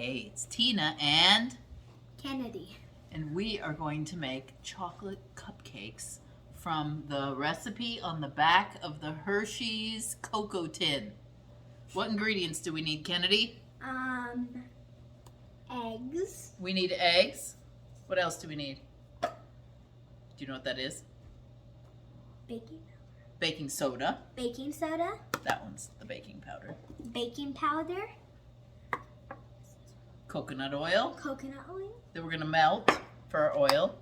Hey, it's Tina and Kennedy. And we are going to make chocolate cupcakes from the recipe on the back of the Hershey's cocoa tin. What ingredients do we need, Kennedy? Eggs. We need eggs. What else do we need? Do you know what that is? Baking soda. Baking soda. That one's the baking powder. Baking powder. Coconut oil. Coconut oil. Then we're going to melt for our oil.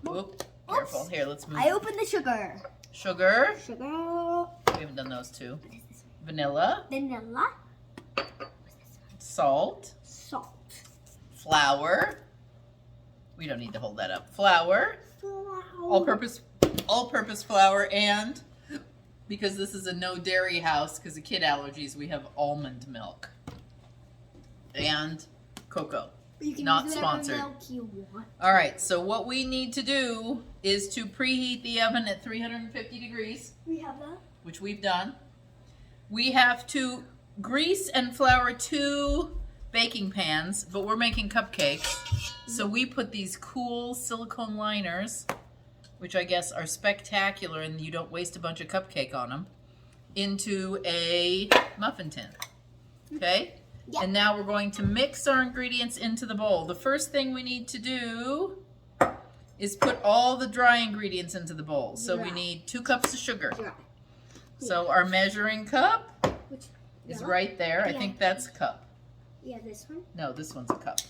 Whoop, careful. Here, let's move. I opened the sugar. Sugar. Sugar. We haven't done those two. Vanilla. Vanilla. Salt. Salt. Flour. We don't need to hold that up. Flour. All-purpose flour, and because this is a no dairy house because of kid allergies, we have almond milk and cocoa. You can Not use whatever sponsored. milk you want. All right, so what we need to do is to preheat the oven at 350 degrees, We have that. which we've done. We have to grease and flour 2 baking pans, but we're making cupcakes. So we put these cool silicone liners, which I guess are spectacular and you don't waste a bunch of cupcake on them, into a muffin tin. Okay? Yeah. And now we're going to mix our ingredients into the bowl. The first thing we need to do is put all the dry ingredients into the bowl. So we Dry. need 2 cups of sugar. Dry. So our measuring cup Which is yellow? right there. I Yeah. think that's a cup. Yeah, this one. No, this one's a cup.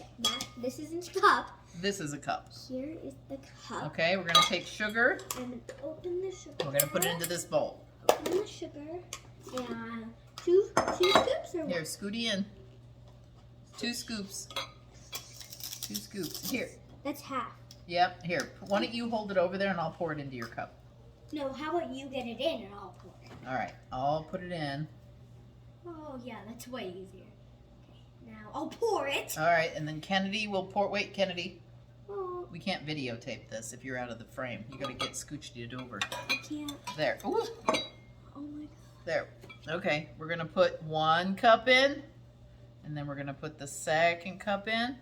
This isn't a cup. This is a cup. Here is the cup. Okay, we're going to take sugar. And open the sugar. We're going to put it into this bowl. Open the sugar. And two scoops or Here, what? Scooty in. 2 scoops. 2 scoops. Here. That's half. Yep, here. Why don't you hold it over there and I'll pour it into your cup. No, how about you get it in and I'll pour it? All right, I'll put it in. Oh, yeah, that's way easier. Okay, now I'll pour it. All right, and then Kennedy will pour. Wait, Kennedy. Oh, We can't videotape this if you're out of the frame. You got to get scooched it over. I can't. There. Ooh, Oh, my God. there. Okay, we're going to put 1 cup in. And then we're going to put the second cup in.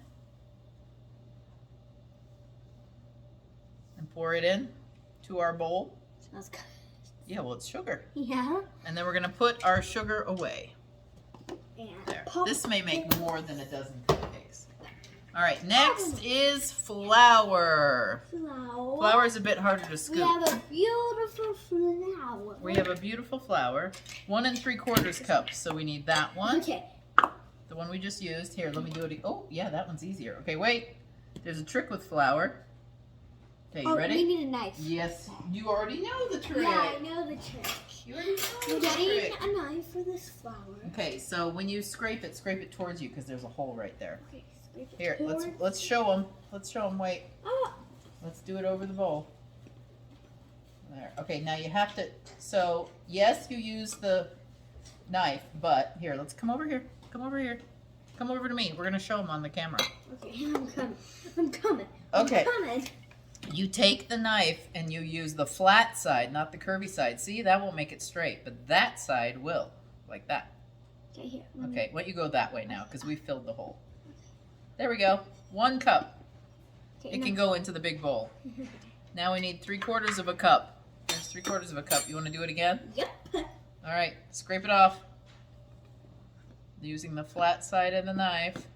And pour it in to our bowl. Smells good. Yeah, well, it's sugar. Yeah. And then we're going to put our sugar away. And There. pop This may make it. more than a dozen cupcakes. All right, next is flour. Flour. Flour is a bit harder to We scoop. have a beautiful flour. We have a beautiful flour. 1 3/4 cups, so we need that one. Okay. The one we just used. Here, let me do it. Oh, yeah, that one's easier. Okay, wait. There's a trick with flour. Okay, you Oh, ready? we need a knife. Yes, you already know the trick. Yeah, I know the trick. You already know We're the getting trick. a knife for this flour. Okay, so when you scrape it towards you because there's a hole right there. Okay, scrape it Here, towards- let's show them. Let's show them. Wait, Oh, let's do it over the bowl. There. Okay, now you have to. So yes, you use the knife, but here, let's come over here. Come over here. Come over to me. We're gonna show them on the camera. okay, I'm coming. I'm coming. Okay. I'm coming. You take the knife and you use the flat side, not the curvy side. See, that won't make it straight, but that side will, like that. Okay, here. Okay, why don't you go that way now, because we filled the hole. There we go. 1 cup. Okay, It can go into the big bowl. Now we need 3/4 of a cup. There's 3/4 of a cup. You want to do it again? Yep. All right, scrape it off. Using the flat side of the knife.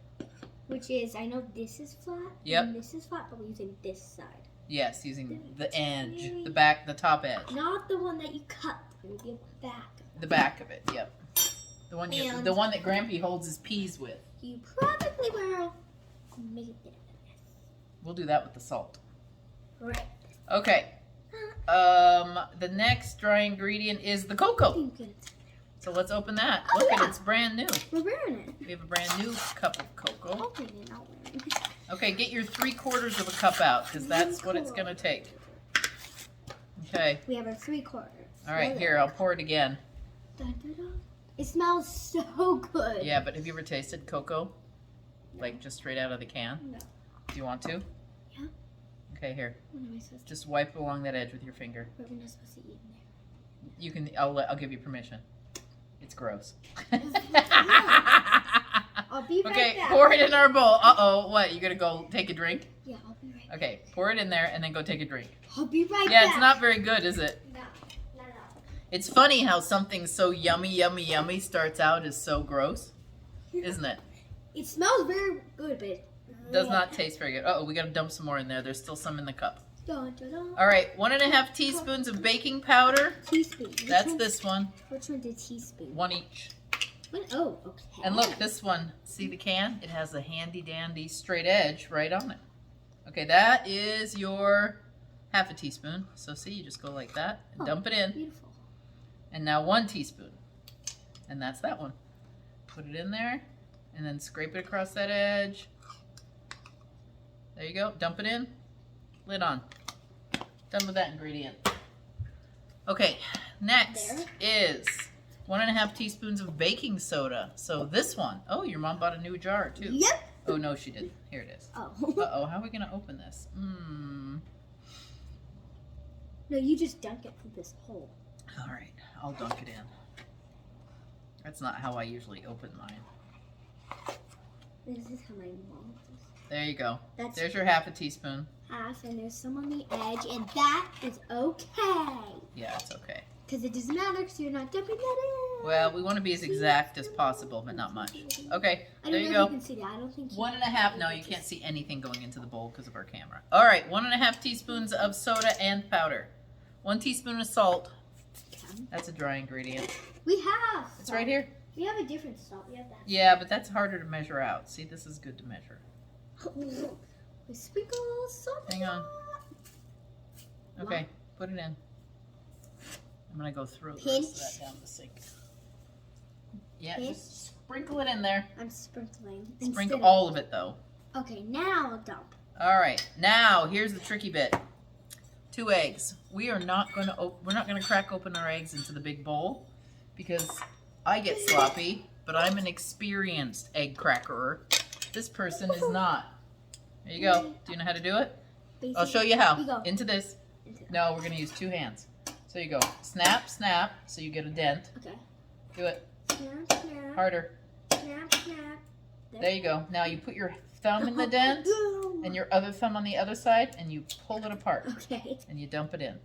Which is, I know this is flat. Yep. And this is flat, but we're using this side. Yes, using the edge, the back, the top edge. Not the one that you cut through, the back. The back of it, yep. The one And- the one that Grampy holds his peas with. You probably will make it bit of a mess. We'll do that with the salt. Right. Okay. The next dry ingredient is the cocoa. You get it. So let's open that. Oh, Look yeah. at it's brand new. We're wearing it. We have a brand new cup of cocoa. Open it, I'll wear it. Okay, get your 3/4 of a cup out because that's what it's gonna take. Okay. We have our 3/4. All right, here, I'll pour it again. Dun, dun, dun. It smells so good. Yeah, but have you ever tasted cocoa? Like just straight out of the can? No. Do you want to? Yeah. Okay, here. What am I supposed to Just wipe along that edge with your finger. What am I supposed to eat in there? You can. I'll give you permission. It's gross. I'll I'll be right Okay, back. pour it in our bowl. Uh-oh, what? You gonna go take a drink? Yeah, I'll be right back. Okay, pour it in there and then go take a drink. I'll be right Yeah, back. it's not very good, is it? No. It's funny how something so yummy, yummy, yummy starts out as so gross, isn't it? It smells very good, but it Does not taste very good. Uh-oh, we gotta dump some more in there. There's still some in the cup. Dun, dun, dun. All right, 1.5 teaspoons of baking powder. Teaspoon. That's this one. Which one's a teaspoon? One each. Oh, okay. And look, this one. See the can? It has a handy dandy straight edge right on it. Okay, that is your 1/2 teaspoon. So see, you just go like that and dump it in. Beautiful. And now 1 teaspoon. And that's that one. Put it in there and then scrape it across that edge. There you go. Dump it in. Lid on. Done with that ingredient. Okay, next is 1.5 teaspoons of baking soda. So this one. Oh, your mom bought a new jar too. Yep. Oh no, she didn't. Here it is. Oh. Uh-oh, how are we gonna open this? No, you just dunk it through this hole. All right, I'll dunk it in. That's not how I usually open mine. This is how my mom does. There you go. That's There's your 1/2 teaspoon. half, and there's some on the edge, and that is okay. Yeah, it's okay. Because it doesn't matter, because you're not dumping that in. Well, we want to be as exact as possible, but not much. Okay, I there don't you know go. if you can see that. I don't think 1.5. No, you can't see anything going into the bowl because of our camera. All right, 1.5 teaspoons of soda and powder. 1 teaspoon of salt. That's a dry ingredient. We have. It's right here. We have a different salt. We have that. Yeah, but that's harder to measure out. See, this is good to measure. We sprinkle salt. Hang on. Okay, put it in. I'm gonna go throw the rest of that down the sink. Yeah, Pinch. just sprinkle it in there. I'm sprinkling. Sprinkle all of it though. Okay, now I'll dump. All right, now here's the tricky bit. 2 eggs. We're not gonna crack open our eggs into the big bowl because I get sloppy, but I'm an experienced egg crackerer. This person is not. There you go. Do you know how to do it? I'll show you how. Into this. No, we're gonna use 2 hands. So you go snap, snap, so you get a dent. Okay. Do it. Snap, snap. Harder. Snap, snap. There you go. Now you put your thumb in the dent and your other thumb on the other side and you pull it apart. Okay. And you dump it in.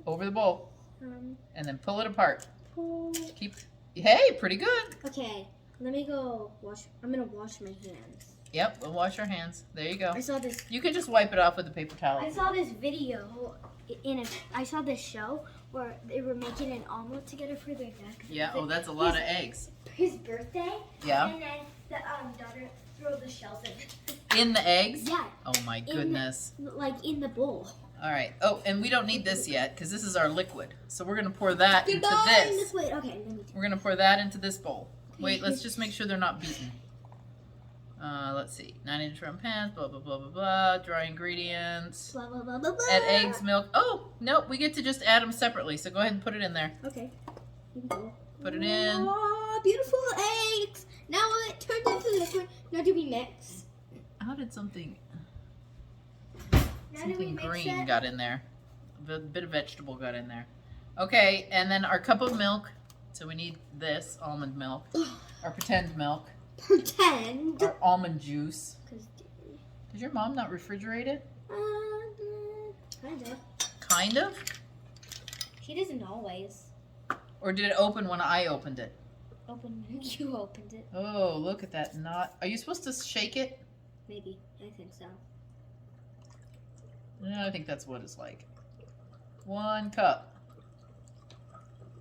Over the bowl. And then pull it apart. Keep. Hey, pretty good. Okay. Let me go wash. I'm gonna wash my hands. Yep, we'll wash our hands. There you go. I saw this. You can just wipe it off with a paper towel. I saw this video I saw this show where they were making an omelet together for their dad. Yeah, oh, that's a lot of eggs. His birthday. Yeah. And then the daughter threw the shells in. In the eggs? Yeah. Oh my goodness. Like in the bowl. All right. Oh, and we don't need this yet because this is our liquid. So we're going to pour that into Goodbye, this. liquid. Okay, let me do. We're going to pour that into this bowl. Wait, let's just make sure they're not beaten. Let's see. 9-inch round pans, blah, blah, blah, blah, blah. Dry ingredients. Blah, blah, blah, blah, blah. Add eggs, milk. Oh, nope. We get to just add them separately. So go ahead and put it in there. Okay. Here we go. Put it in. Oh, beautiful eggs. Now it turns into liquid. Now do we mix? How did something Now do we something mix green it? got in there? A bit of vegetable got in there. Okay, and then our cup of milk. So we need this almond milk. Our pretend milk. Pretend. Our almond juice. Did Did your mom not refrigerate it? Kind of. Kind of? She doesn't always. Or did it open when I opened it? You opened it. Oh, look at that knot. Are you supposed to shake it? Maybe. I think so. No, I think that's what it's like. 1 cup.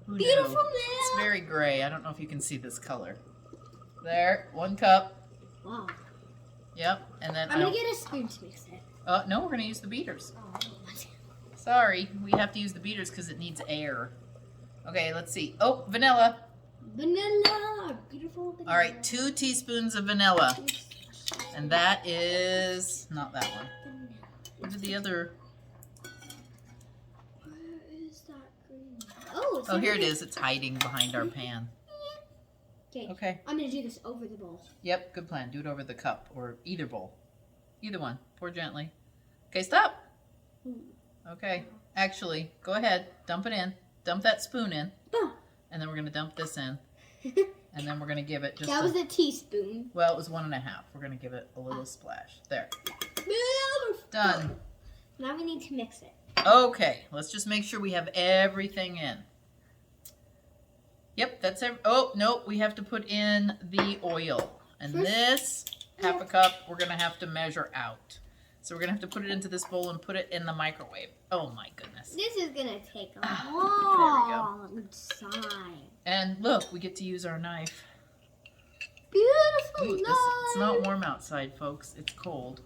Who knew? Beautiful milk. It's very gray. I don't know if you can see this color. There, 1 cup. Wow. Yep, and then I'm gonna get a spoon to mix it. no, we're gonna use the beaters. Oh, I don't want to. Sorry, we have to use the beaters because it needs air. Okay, let's see. Oh, vanilla. Vanilla. Beautiful vanilla. All right, 2 teaspoons of vanilla. And that is not that one. What did the other? Where is that green? Oh, it's Oh, here it underneath. is. It's hiding behind our pan. Okay. I'm gonna do this over the bowl. Yep, good plan. Do it over the cup or either bowl. Either one. Pour gently. Okay, stop. Okay. Actually, go ahead. Dump it in. Dump that spoon in. Boom. And then we're going to dump this in. And then we're going to give it just That was a teaspoon. well, it was 1.5. We're going to give it a little splash. There. Beautiful. Done. Now we need to mix it. Okay, let's just make sure we have everything in. Yep, that's it. Oh, no, we have to put in the oil. And this half a cup, we're going to have to measure out. So we're going to have to put it into this bowl and put it in the microwave. Oh, my goodness. This is going to take a There long time. And look, we get to use our knife. Beautiful Ooh, it's not warm outside, folks. It's cold.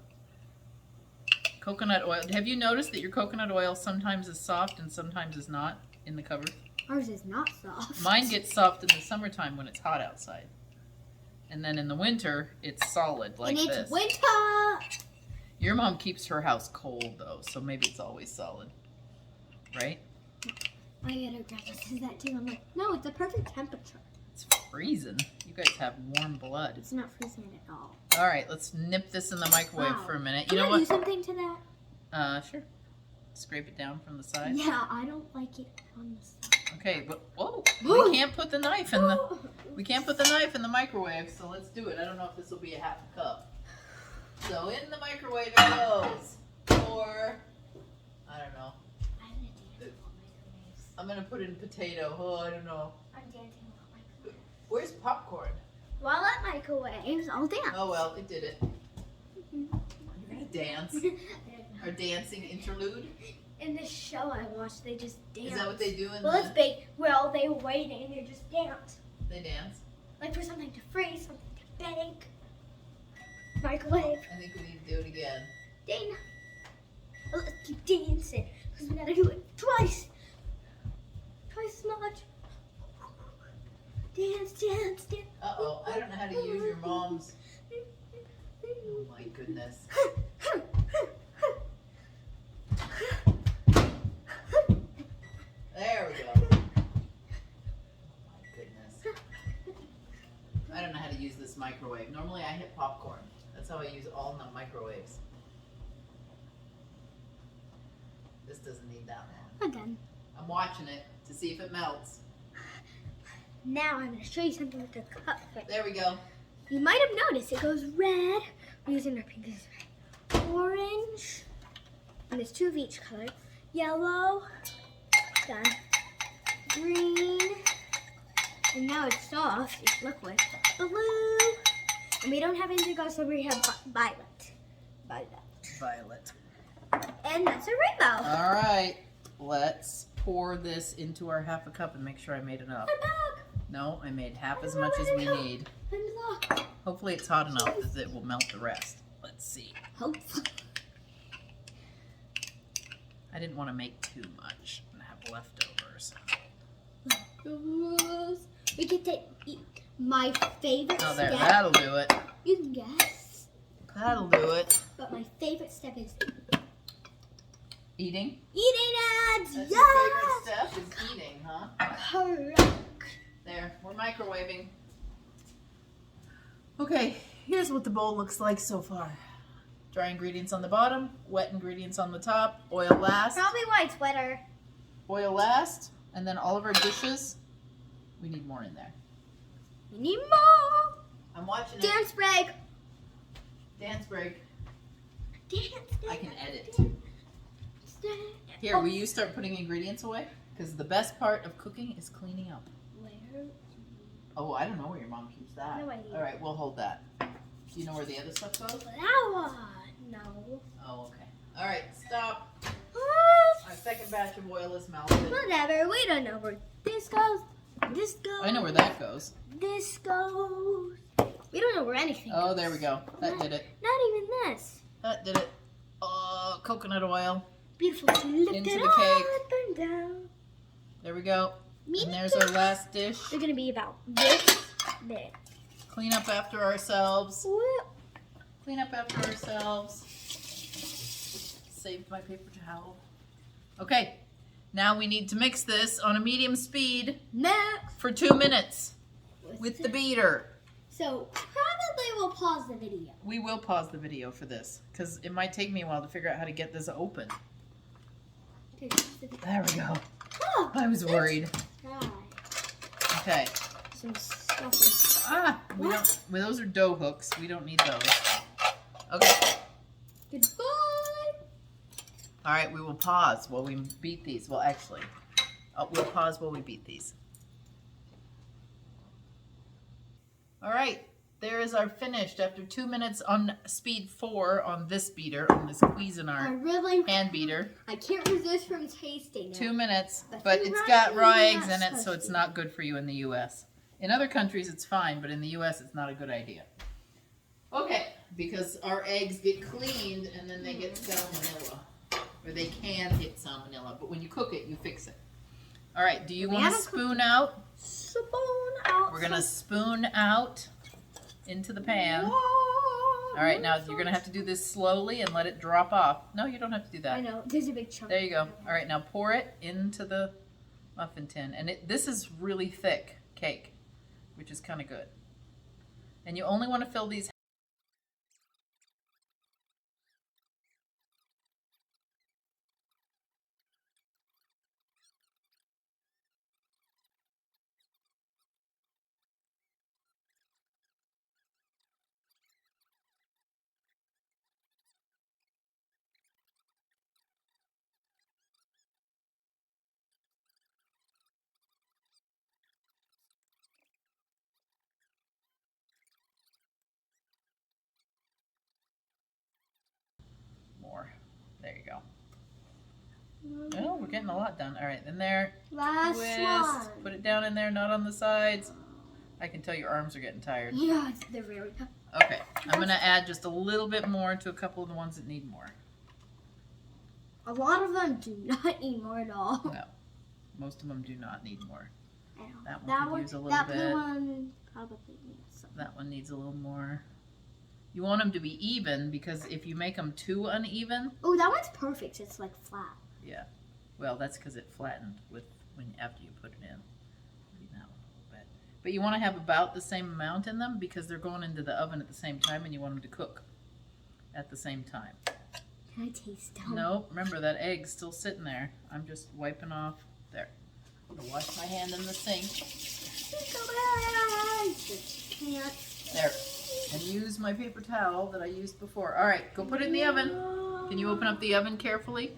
Coconut oil. Have you noticed that your coconut oil sometimes is soft and sometimes is not in the cupboard? Ours is not soft. Mine gets soft in the summertime when it's hot outside. And then in the winter, it's solid like and it's this. winter. Your mom keeps her house cold, though, so maybe it's always solid. Right? My other grandma says that too. I'm like, no, it's the perfect temperature. It's freezing. You guys have warm blood. It's not freezing at all. All right, let's nip this in the microwave Wow. for a minute. Can You know I do what? something to that? Sure. Scrape it down from the side. Yeah, I don't like it on the side. Okay, but whoa, Whoa. we can't put the knife in the microwave, so let's do it. I don't know if this will be a half a cup. So in the microwave it goes for, I don't know. I'm gonna put in potato. Oh, I don't know. I'm dancing with microwave. Where's popcorn? While at microwaves, I'll dance. Oh well, it did it. You're gonna dance. Our dancing interlude. In the show I watched, they just dance. Is that what they do in Well, the? it's big. Well, they were waiting and they just dance. They dance. Like for something to freeze, something to bake. Microwave. I think we need to do it again. Dana. Oh, let's keep dancing. Because we gotta do it twice. Twice as much. Dance, dance, dance. Uh-oh, I don't know how to use your mom's. Oh my goodness. There we go. Oh my goodness. I don't know how to use this microwave. Normally I hit popcorn. That's how I use all the microwaves. This doesn't need that long. I'm done. I'm watching it to see if it melts. Now I'm going to show you something with the cupcake. There we go. You might have noticed it goes red. We're using our pink. This is red. Orange. And there's two of each color. Yellow. Done. Green. And now it's soft. It's liquid. Blue. And we don't have indigo, so we have violet. Violet. And that's a rainbow. All right. Let's pour this into our half a cup and make sure I made enough. I'm back. No, I made half as much as we need. I'm back. Hopefully it's hot enough that it will melt the rest. Let's see. Hopefully. I didn't want to make too much and have leftovers. We get to eat my favorite Oh, there, step. that'll do it. You can guess. That'll do it. But my favorite step is Eating? eating ads. That's Yes. your favorite step is eating, huh? Correct. There, we're microwaving. Okay, here's what the bowl looks like so far. Dry ingredients on the bottom, wet ingredients on the top, oil last. Probably why it's wetter. Oil last, and then all of our dishes. We need more in there. We need more. I'm watching it. Dance break. Dance break. Dance. I can edit. Dance. Here, will you start putting ingredients away? Because the best part of cooking is cleaning up. Where? Oh, I don't know where your mom keeps that. No idea. All right, we'll hold that. Do you know where the other stuff goes? Flour. No. Oh, okay. All right, stop. Ah, Our second batch of oil is melted. whatever. We don't know where this goes. This goes. I know where that goes. This goes. We don't know where anything Oh, goes. there we go. That did it. Not even this. That did it. Coconut oil. Beautiful. Lift Into it the cake. up and down. There we go. Me And there's too. our last dish. They're gonna be about this big. Clean up after ourselves. Whoop. Clean up after ourselves. Saved my paper towel. Okay, now we need to mix this on a medium speed Next. for 2 minutes with the beater. So probably we'll pause the video. We will pause the video for this because it might take me a while to figure out how to get this open. There we go. Oh, I was worried. right. Okay, Some Ah, we don't. Well, those are dough hooks. We don't need those. Okay. Goodbye. All right, we will pause while we beat these. Well, actually, we'll pause while we beat these. All right, there is our finished after 2 minutes on speed 4 on this beater, on this Cuisinart hand beater. I can't resist from tasting it. 2 minutes, but it's got raw eggs in it, so it's not good for you in the U.S. In other countries, it's fine, but in the U.S., it's not a good idea. Okay, because our eggs get cleaned and then they get salmonella. Or they can hit salmonella, but when you cook it, you fix it. All right, do you want to spoon out? Spoon out. We're going to spoon out into the pan. All right, now you're going to have to do this slowly and let it drop off. No, you don't have to do that. I know, there's a big chunk. There you go. All right, now pour it into the muffin tin. And this is really thick cake, which is kind of good. And you only want to fill these. More. There you go. Oh, we're getting a lot done. All right, then there. Last Twist. one. Put it down in there, not on the sides. I can tell your arms are getting tired. Yeah, they're very tough. Okay, I'm going to add just a little bit more to a couple of the ones that need more. A lot of them do not need more at all. No, most of them do not need more. I know. That one could use a little that bit. blue one probably needs some. That one needs a little more. You want them to be even because if you make them too uneven, Oh, that one's perfect. It's like flat. yeah. Well, that's because it flattened after you put it in. Maybe that one a little bit. But you want to have about the same amount in them because they're going into the oven at the same time and you want them to cook at the same time. Can I taste them? Nope, remember that egg's still sitting there. I'm just wiping off. There. I'm going to wash my hand in the sink. There. And use my paper towel that I used before. All right, go put it in the oven. Can you open up the oven carefully?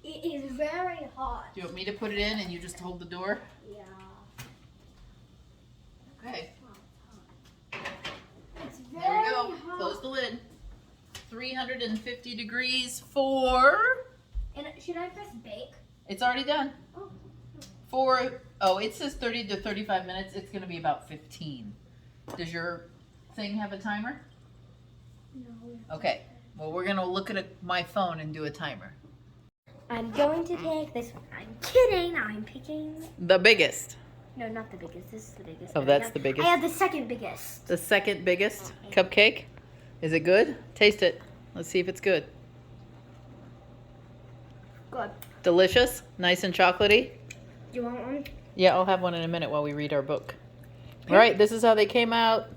It is very hot. Do you want me to put it in and you just hold the door? Yeah. Okay. It's very There we go. hot. Close the lid. 350 degrees for... And should I press bake? It's already done. Oh. It says 30 to 35 minutes. It's going to be about 15. Does your thing have a timer? No. Okay. Well, we're going to look at my phone and do a timer. I'm going to take this one. I'm kidding. I'm picking. The biggest. No, not the biggest. This is the biggest. Oh, that's the biggest. I have the second biggest. The second biggest cupcake. Is it good? Taste it. Let's see if it's good. Good. Delicious? Nice and chocolatey? You want one? Yeah, I'll have one in a minute while we read our book. All right, this is how they came out.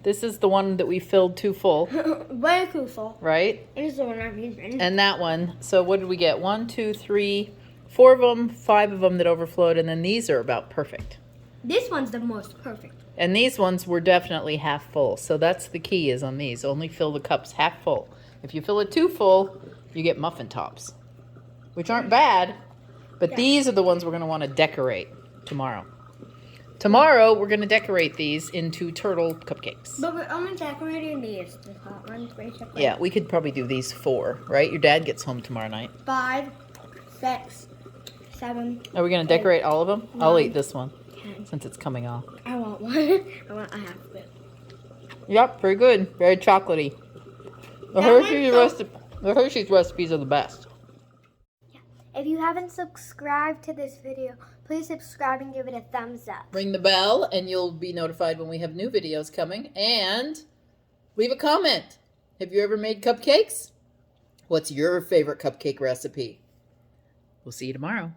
This is the one that we filled too full, Very cool. right? This is the one I'm using. And that one. So what did we get? 1, 2, 3, 4 of them, 5 of them that overflowed, and then these are about perfect. This one's the most perfect. And these ones were definitely half full. So that's the key is on these. Only fill the cups half full. If you fill it too full, you get muffin tops, which aren't bad, but these are the ones we're going to want to decorate tomorrow. Tomorrow, we're going to decorate these into turtle cupcakes. But we're only decorating these. The hot ones, basically. Yeah, we could probably do these 4, right? Your dad gets home tomorrow night. 5, 6, 7. Are we going to decorate all of them? 9, I'll eat this one 10. since it's coming off. I want one. I have it. Yep, very good. Very chocolatey. The Hershey's recipes are the best. If you haven't subscribed to this video, please subscribe and give it a thumbs up. Ring the bell and you'll be notified when we have new videos coming. And leave a comment. Have you ever made cupcakes? What's your favorite cupcake recipe? We'll see you tomorrow.